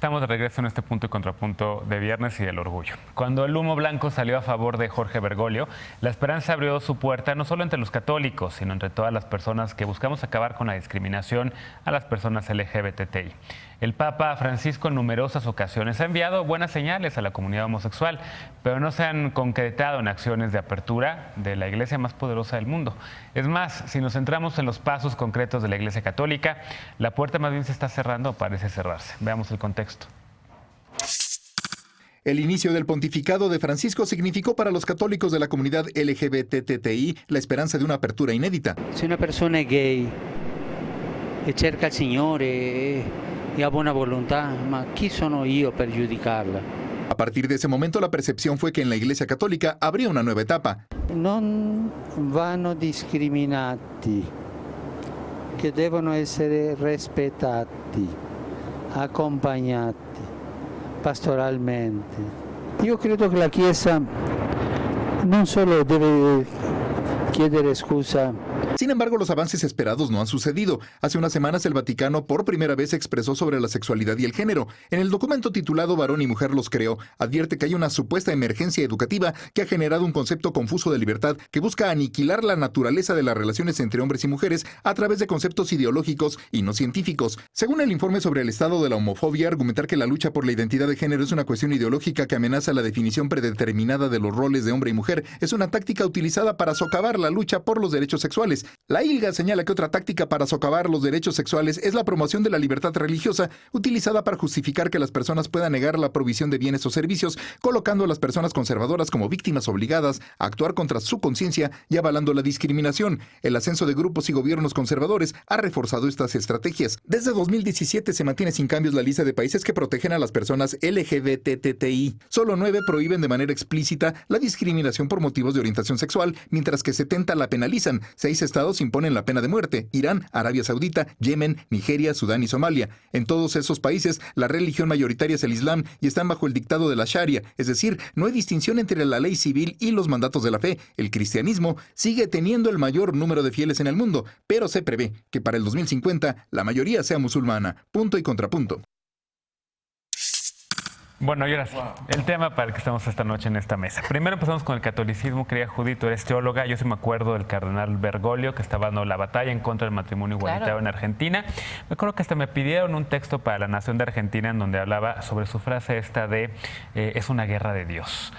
Estamos de regreso en este punto y contrapunto de viernes y del orgullo. Cuando el humo blanco salió a favor de Jorge Bergoglio, la esperanza abrió su puerta no solo entre los católicos, sino entre todas las personas que buscamos acabar con la discriminación a las personas LGBTI. El Papa Francisco en numerosas ocasiones ha enviado buenas señales a la comunidad homosexual, pero no se han concretado en acciones de apertura de la iglesia más poderosa del mundo. Es más, si nos centramos en los pasos concretos de la Iglesia Católica, la puerta más bien se está cerrando o parece cerrarse. Veamos el contexto. El inicio del pontificado de Francisco significó para los católicos de la comunidad LGBTI la esperanza de una apertura inédita. Si una persona è gay e cerca il Signore e ha buona volontà, ma chi sono io per giudicarla? A partir de ese momento, la percepción fue que en la Iglesia Católica habría una nueva etapa. Non vanno discriminati, che devono essere rispettati, accompagnati pastoralmente. Io credo che la Chiesa non solo deve chiedere scusa. Sin embargo, los avances esperados no han sucedido. Hace unas semanas el Vaticano por primera vez expresó sobre la sexualidad y el género. En el documento titulado Varón y Mujer los creó, advierte que hay una supuesta emergencia educativa que ha generado un concepto confuso de libertad que busca aniquilar la naturaleza de las relaciones entre hombres y mujeres a través de conceptos ideológicos y no científicos. Según el informe sobre el estado de la homofobia, argumentar que la lucha por la identidad de género es una cuestión ideológica que amenaza la definición predeterminada de los roles de hombre y mujer es una táctica utilizada para socavar la lucha por los derechos sexuales. La ILGA señala que otra táctica para socavar los derechos sexuales es la promoción de la libertad religiosa, utilizada para justificar que las personas puedan negar la provisión de bienes o servicios, colocando a las personas conservadoras como víctimas obligadas a actuar contra su conciencia y avalando la discriminación. El ascenso de grupos y gobiernos conservadores ha reforzado estas estrategias. Desde 2017 se mantiene sin cambios la lista de países que protegen a las personas LGBTI. Solo 9 prohíben de manera explícita la discriminación por motivos de orientación sexual, mientras que 70 la penalizan. 6 estados imponen la pena de muerte: Irán, Arabia Saudita, Yemen, Nigeria, Sudán y Somalia. En todos esos países, la religión mayoritaria es el Islam y están bajo el dictado de la Sharia, es decir, no hay distinción entre la ley civil y los mandatos de la fe. El cristianismo sigue teniendo el mayor número de fieles en el mundo, pero se prevé que para el 2050 la mayoría sea musulmana. Punto y contrapunto. Bueno, y ahora sí, el tema para el que estamos esta noche en esta mesa. Primero empezamos con el catolicismo. Querida Judith, tú eres teóloga. Yo sí me acuerdo del cardenal Bergoglio, que estaba dando la batalla en contra del matrimonio igualitario en Argentina. Me acuerdo que hasta me pidieron un texto para La Nación de Argentina en donde hablaba sobre su frase esta de es una guerra de Dios.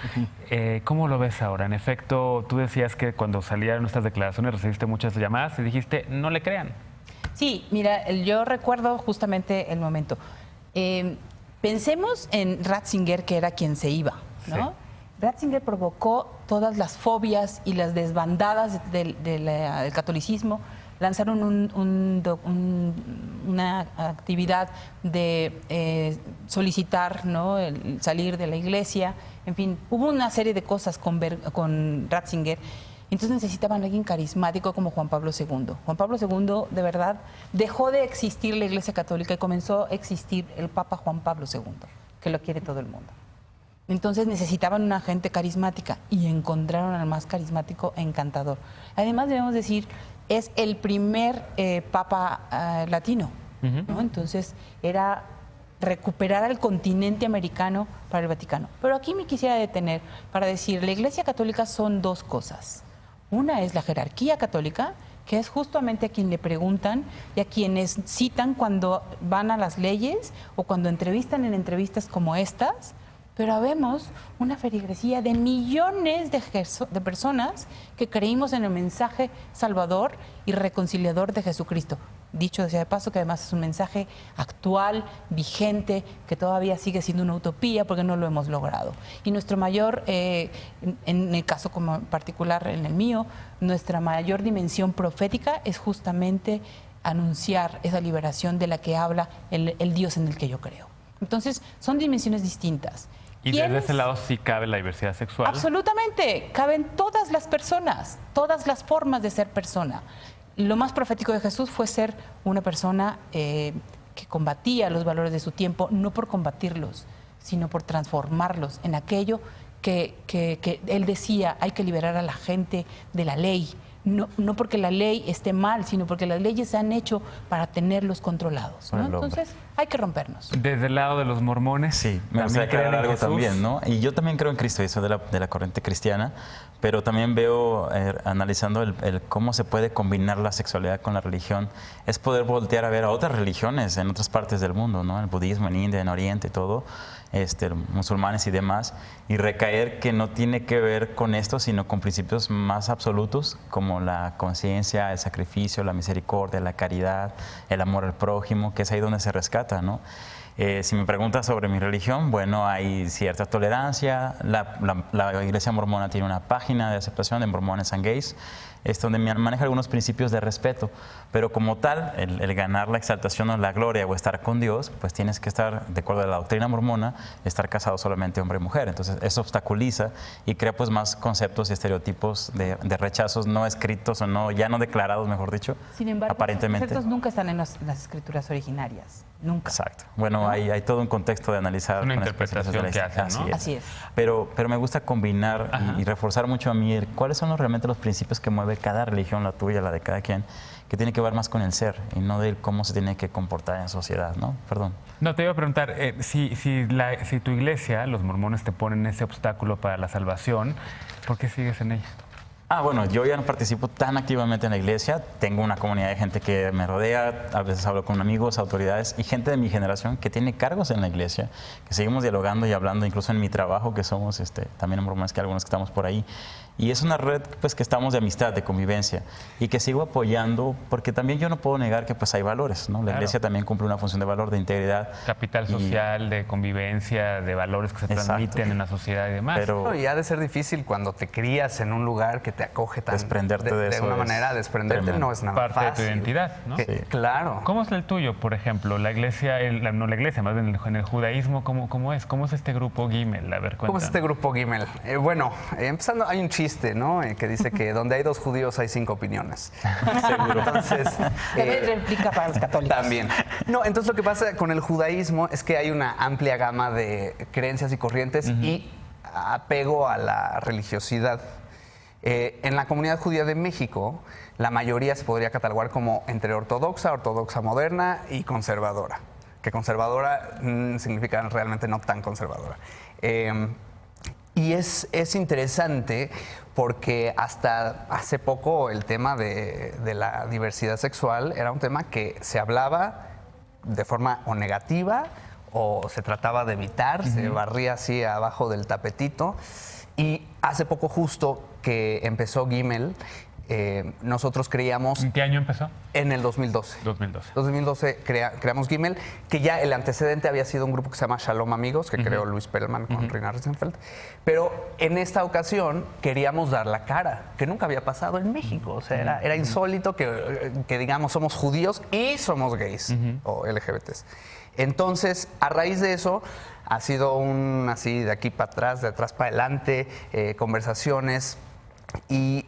¿Cómo lo ves ahora? En efecto, tú decías que cuando salieron estas declaraciones recibiste muchas llamadas y dijiste, no le crean. Sí, mira, yo recuerdo justamente el momento. Pensemos en Ratzinger, que era quien se iba, ¿no? Sí. Ratzinger provocó todas las fobias y las desbandadas del catolicismo. Lanzaron una actividad de solicitar, ¿no?, el salir de la iglesia. En fin, hubo una serie de cosas con Ratzinger. Entonces necesitaban a alguien carismático como Juan Pablo II. Juan Pablo II, de verdad, dejó de existir la Iglesia Católica y comenzó a existir el Papa Juan Pablo II, que lo quiere todo el mundo. Entonces necesitaban una gente carismática y encontraron al más carismático encantador. Además, debemos decir, es el primer Papa latino, ¿no? Entonces era recuperar al continente americano para el Vaticano. Pero aquí me quisiera detener para decir, la Iglesia Católica son dos cosas. Una es la jerarquía católica, que es justamente a quien le preguntan y a quienes citan cuando van a las leyes o cuando entrevistan en entrevistas como estas, pero habemos una feligresía de millones de personas que creímos en el mensaje salvador y reconciliador de Jesucristo. Dicho sea de paso, que además es un mensaje actual, vigente, que todavía sigue siendo una utopía porque no lo hemos logrado. Y nuestro mayor, en el caso como particular en el mío, nuestra mayor dimensión profética es justamente anunciar esa liberación de la que habla el Dios en el que yo creo. Entonces, son dimensiones distintas. Y desde ese lado sí cabe la diversidad sexual. Absolutamente, caben todas las personas, todas las formas de ser persona. Lo más profético de Jesús fue ser una persona que combatía los valores de su tiempo, no por combatirlos, sino por transformarlos en aquello que él decía, hay que liberar a la gente de la ley, no porque la ley esté mal, sino porque las leyes se han hecho para tenerlos controlados, ¿no? Entonces hay que rompernos. Desde el lado de los mormones, sí, me gustaría creer algo también, ¿no? Y yo también creo en Cristo, y soy de la corriente cristiana, pero también veo, analizando el cómo se puede combinar la sexualidad con la religión, es poder voltear a ver a otras religiones en otras partes del mundo, ¿no? El budismo en India, en Oriente y todo, musulmanes y demás, y recaer que no tiene que ver con esto, sino con principios más absolutos, como la conciencia, el sacrificio, la misericordia, la caridad, el amor al prójimo, que es ahí donde se rescata, ¿no? Si me preguntas sobre mi religión, bueno, hay cierta tolerancia. La Iglesia Mormona tiene una página de aceptación de mormones and gays, donde maneja algunos principios de respeto, pero como tal, el ganar la exaltación o la gloria o estar con Dios, pues tienes que estar, de acuerdo a la doctrina mormona, estar casado solamente hombre y mujer. Entonces eso obstaculiza y crea pues más conceptos y estereotipos de rechazos no escritos o ya no declarados, mejor dicho. Sin embargo, aparentemente. los conceptos nunca están en las escrituras originarias, nunca. Exacto. Bueno, ¿no? hay todo un contexto de analizar. Una interpretación que hacen, ¿no? Así es. Pero me gusta combinar y reforzar mucho a mí cuáles son realmente los principios que mueve cada religión, la tuya, la de cada quien, que tiene que ver más con el ser y no de cómo se tiene que comportar en sociedad, ¿no? Perdón. No, te iba a preguntar, si tu iglesia, los mormones, te ponen ese obstáculo para la salvación, ¿por qué sigues en ella? Bueno, yo ya no participo tan activamente en la iglesia. Tengo una comunidad de gente que me rodea, a veces hablo con amigos, autoridades y gente de mi generación que tiene cargos en la iglesia, que seguimos dialogando y hablando, incluso en mi trabajo, que somos también mormones, que algunos que estamos por ahí. Y es una red pues que estamos de amistad, de convivencia y que sigo apoyando porque también yo no puedo negar que pues hay valores, ¿no? La iglesia también cumple una función de valor, de integridad. Capital social, de convivencia, de valores que se transmiten en la sociedad y demás. Pero y ha de ser difícil cuando te crías en un lugar que te acoge tan... Desprenderte de eso. De una manera, desprenderte no es nada parte fácil. Parte de tu identidad, ¿no? Sí. Claro. ¿Cómo es el tuyo, por ejemplo? La iglesia, no la iglesia, más bien en el judaísmo, ¿cómo es? ¿Cómo es este grupo Gimel? A ver, cuéntanos. ¿Cómo es este grupo Gimel? Bueno, empezando, hay un chiste, ¿no? Que dice que donde hay 2 judíos hay 5 opiniones. Seguro. Entonces, replica para los católicos. También. No, entonces lo que pasa con el judaísmo es que hay una amplia gama de creencias y corrientes y apego a la religiosidad. En la comunidad judía de México, la mayoría se podría catalogar como entre ortodoxa, ortodoxa moderna y conservadora. Que conservadora significa realmente no tan conservadora. Y es interesante porque hasta hace poco el tema de la diversidad sexual era un tema que se hablaba de forma o negativa o se trataba de evitar, se barría así abajo del tapetito. Y hace poco justo que empezó Gimel, nosotros creíamos... ¿En qué año empezó? En el 2012. 2012 creamos Gimel, que ya el antecedente había sido un grupo que se llama Shalom Amigos, que creó Luis Perelman con Rina Risenfeld. Pero en esta ocasión queríamos dar la cara, que nunca había pasado en México. O sea, era insólito que digamos somos judíos y somos gays o LGBTs. Entonces, a raíz de eso, ha sido así de aquí para atrás, de atrás para adelante, conversaciones y...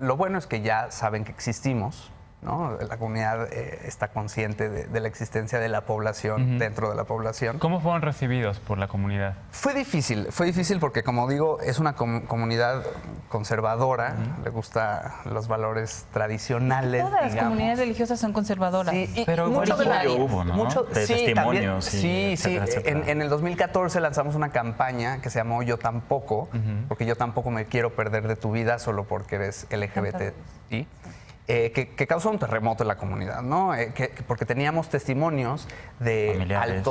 Lo bueno es que ya saben que existimos, ¿no? La comunidad está consciente de la existencia de la población, dentro de la población. ¿Cómo fueron recibidos por la comunidad? Fue difícil porque, como digo, es una comunidad conservadora, le gustan los valores tradicionales. Todas las comunidades religiosas son conservadoras. Sí, pero mucho hubo, ¿no? De testimonios. Sí, etcétera. En el 2014 lanzamos una campaña que se llamó Yo Tampoco, porque yo tampoco me quiero perder de tu vida solo porque eres LGBTI. Que causó un terremoto en la comunidad, ¿no? Porque teníamos testimonios de familiares.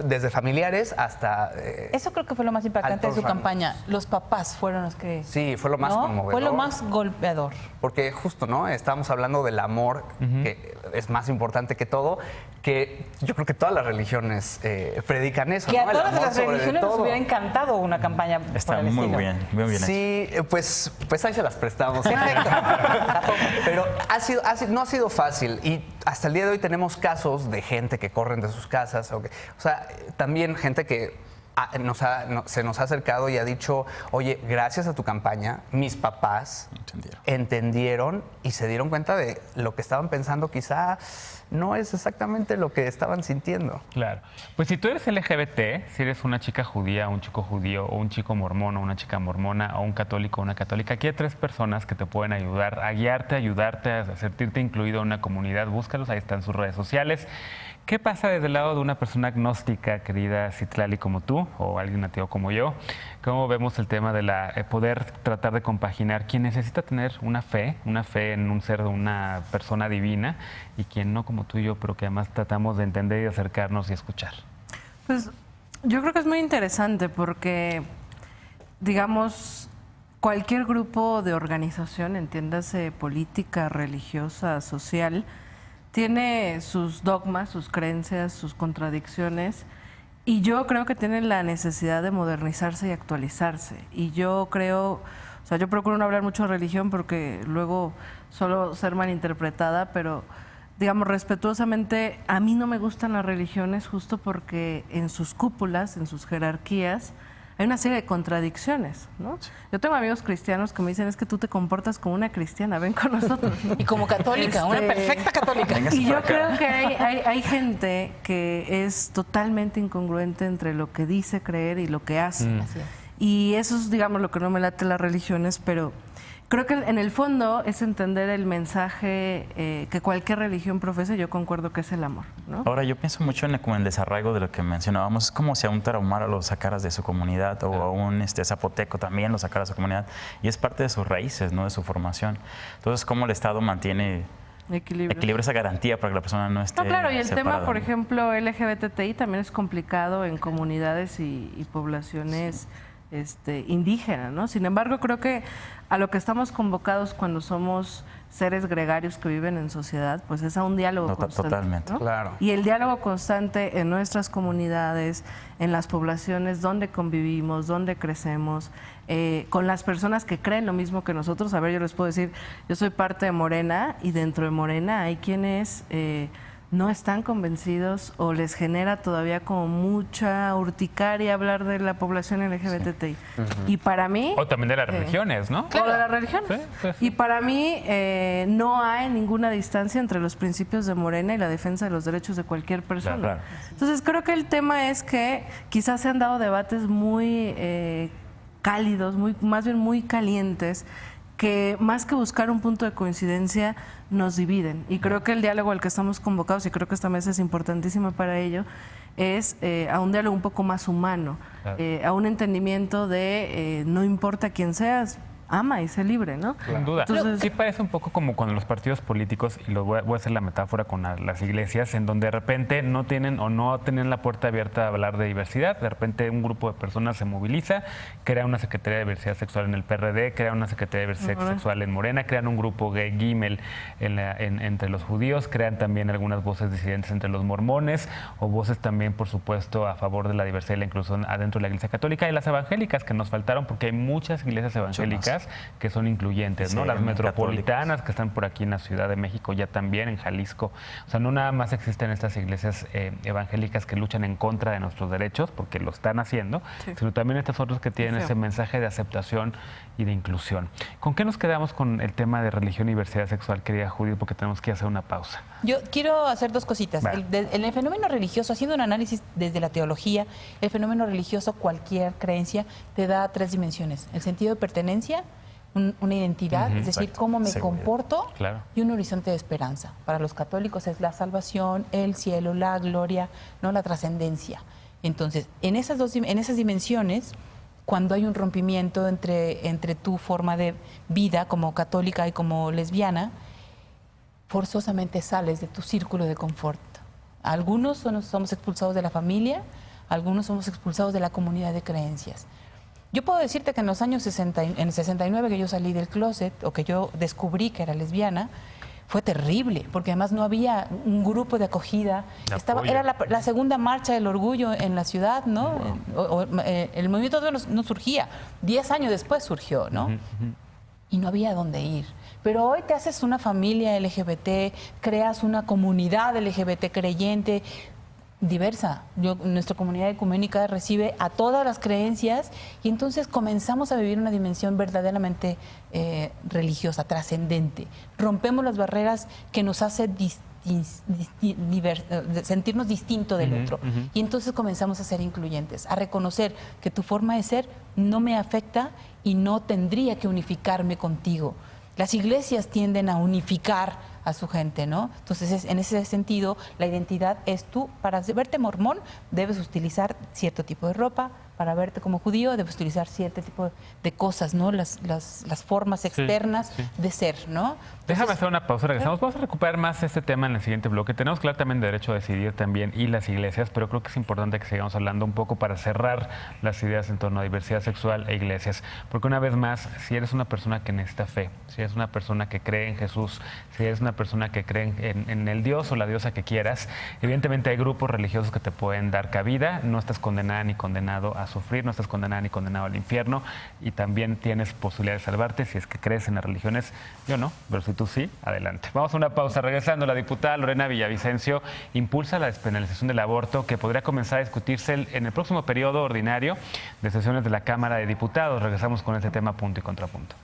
Desde familiares hasta... Eso creo que fue lo más impactante de su campaña. Los papás fueron los que... Sí, fue lo más conmovedor. Fue lo más golpeador. Porque justo, ¿no? Estábamos hablando del amor, que es más importante que todo, que yo creo que todas las religiones predican eso, que ¿no? a todas las religiones les hubiera encantado una campaña Está por el muy estilo. bien Sí, pues ahí se las prestamos. Pero no ha sido fácil y hasta el día de hoy tenemos casos de gente que corren de sus casas. O sea, también gente que se nos ha acercado y ha dicho, oye, gracias a tu campaña, mis papás entendieron y se dieron cuenta de lo que estaban pensando quizá no es exactamente lo que estaban sintiendo. Claro. Pues si tú eres LGBT, si eres una chica judía, un chico judío, o un chico mormón, o una chica mormona, o un católico, o una católica, aquí hay 3 personas que te pueden ayudar a guiarte, a ayudarte, a sentirte incluido en una comunidad. Búscalos, ahí están sus redes sociales. ¿Qué pasa desde el lado de una persona agnóstica, querida Citlali, como tú, o alguien ateo como yo? ¿Cómo vemos el tema de poder tratar de compaginar quien necesita tener una fe en un ser, una persona divina, y quien no como tú y yo, pero que además tratamos de entender y acercarnos y escuchar? Pues yo creo que es muy interesante porque, digamos, cualquier grupo de organización, entiéndase política, religiosa, social, tiene sus dogmas, sus creencias, sus contradicciones, y yo creo que tiene la necesidad de modernizarse y actualizarse. Y yo creo, o sea, yo procuro no hablar mucho de religión porque luego suelo ser malinterpretada, pero digamos respetuosamente, a mí no me gustan las religiones justo porque en sus cúpulas, en sus jerarquías, hay una serie de contradicciones, ¿no? Yo tengo amigos cristianos que me dicen, es que tú te comportas como una cristiana, ven con nosotros. Y como católica, una perfecta católica. Y yo creo que hay gente que es totalmente incongruente entre lo que dice creer y lo que hace. Así es. Y eso es, digamos, lo que no me late las religiones, pero creo que en el fondo es entender el mensaje que cualquier religión profesa. Yo concuerdo que es el amor, ¿no? Ahora, yo pienso mucho como en el desarraigo de lo que mencionábamos. Es como si a un tarahumara lo sacaras de su comunidad, o a un zapoteco también lo sacara de su comunidad. Y es parte de sus raíces, ¿no? De su formación. Entonces, ¿cómo el Estado mantiene equilibra esa garantía para que la persona no esté claro, y el separada, tema, por ¿no? ejemplo, LGBTI también es complicado en comunidades y poblaciones indígenas, ¿no? Sin embargo, creo que a lo que estamos convocados cuando somos seres gregarios que viven en sociedad, pues es a un diálogo constante. Totalmente. ¿No? Claro. Y el diálogo constante en nuestras comunidades, en las poblaciones donde convivimos, donde crecemos, con las personas que creen lo mismo que nosotros. A ver, yo les puedo decir, yo soy parte de Morena, y dentro de Morena hay quienes no están convencidos o les genera todavía como mucha urticaria hablar de la población LGBTI. Y para mí... O también de las religiones, ¿no? O de las religiones. Sí. Y para mí no hay ninguna distancia entre los principios de Morena y la defensa de los derechos de cualquier persona. Claro. Entonces creo que el tema es que quizás se han dado debates muy cálidos, más bien muy calientes, que más que buscar un punto de coincidencia nos dividen. Y creo que el diálogo al que estamos convocados, y creo que esta mesa es importantísima para ello, es a un diálogo un poco más humano, Claro. a un entendimiento de no importa quién seas, ama y sé libre, ¿no? Sin duda. Entonces- Sí parece un poco como cuando los partidos políticos, y voy a hacer la metáfora con las iglesias, en donde de repente no tienen la puerta abierta a hablar de diversidad. De repente un grupo de personas se moviliza, crea una Secretaría de Diversidad Sexual en el PRD, crea una Secretaría de Diversidad Sexual en Morena, crean un grupo gay Gimel entre los judíos, crean también algunas voces disidentes entre los mormones, o voces también, por supuesto, a favor de la diversidad y la inclusión adentro de la Iglesia Católica, y las evangélicas, que nos faltaron, porque hay muchas iglesias evangélicas que son incluyentes, ¿no? Sí, Las metropolitanas católicos. que están por aquí en la Ciudad de México, ya también en Jalisco. O sea, no nada más existen estas iglesias evangélicas que luchan en contra de nuestros derechos, porque lo están haciendo, sino también estas otras que tienen ese mensaje de aceptación y de inclusión. ¿Con qué nos quedamos con el tema de religión y diversidad sexual, querida Judith? Porque tenemos que hacer una pausa. Yo quiero hacer 2 cositas. Va. El fenómeno religioso, haciendo un análisis desde la teología, el fenómeno religioso, cualquier creencia, te da 3 dimensiones. El sentido de pertenencia, una identidad, es decir, exacto. cómo me Seguridad. comporto, Claro. y un horizonte de esperanza. Para los católicos es la salvación, el cielo, la gloria, no la trascendencia. Entonces, en esas dimensiones, cuando hay un rompimiento entre tu forma de vida como católica y como lesbiana, forzosamente sales de tu círculo de confort. Algunos somos expulsados de la familia, algunos somos expulsados de la comunidad de creencias. Yo puedo decirte que en los años 60, en el 69, que yo salí del closet, o que yo descubrí que era lesbiana, fue terrible, porque además no había un grupo de acogida. Apoyo. Era la segunda marcha del orgullo en la ciudad, ¿no? El movimiento no surgía. 10 años después surgió, ¿no? Y no había dónde ir. Pero hoy te haces una familia LGBT, creas una comunidad LGBT creyente, diversa. Nuestra comunidad ecuménica recibe a todas las creencias y entonces comenzamos a vivir una dimensión verdaderamente religiosa, trascendente. Rompemos las barreras que nos hace sentirnos distinto del otro. Y entonces comenzamos a ser incluyentes, a reconocer que tu forma de ser no me afecta y no tendría que unificarme contigo. Las iglesias tienden a unificar a su gente, ¿no? Entonces, en ese sentido, la identidad es tú, para verte mormón, debes utilizar cierto tipo de ropa, para verte como judío, debes utilizar cierto tipo de cosas, ¿no? Las formas externas de ser, ¿no? Entonces, déjame hacer una pausa, regresamos. Vamos a recuperar más este tema en el siguiente bloque. Tenemos claro también derecho a decidir también y las iglesias, pero creo que es importante que sigamos hablando un poco para cerrar las ideas en torno a diversidad sexual e iglesias. Porque una vez más, si eres una persona que necesita fe, si eres una persona que cree en Jesús, si eres una persona que cree en el Dios o la diosa que quieras, evidentemente hay grupos religiosos que te pueden dar cabida. No estás condenada ni condenado a sufrir, no estás condenada ni condenado al infierno, y también tienes posibilidad de salvarte si es que crees en las religiones. Yo no, pero si tú sí, adelante. Vamos a una pausa. Regresando, la diputada Lorena Villavicencio impulsa la despenalización del aborto, que podría comenzar a discutirse en el próximo periodo ordinario de sesiones de la Cámara de Diputados. Regresamos con este tema punto y contrapunto.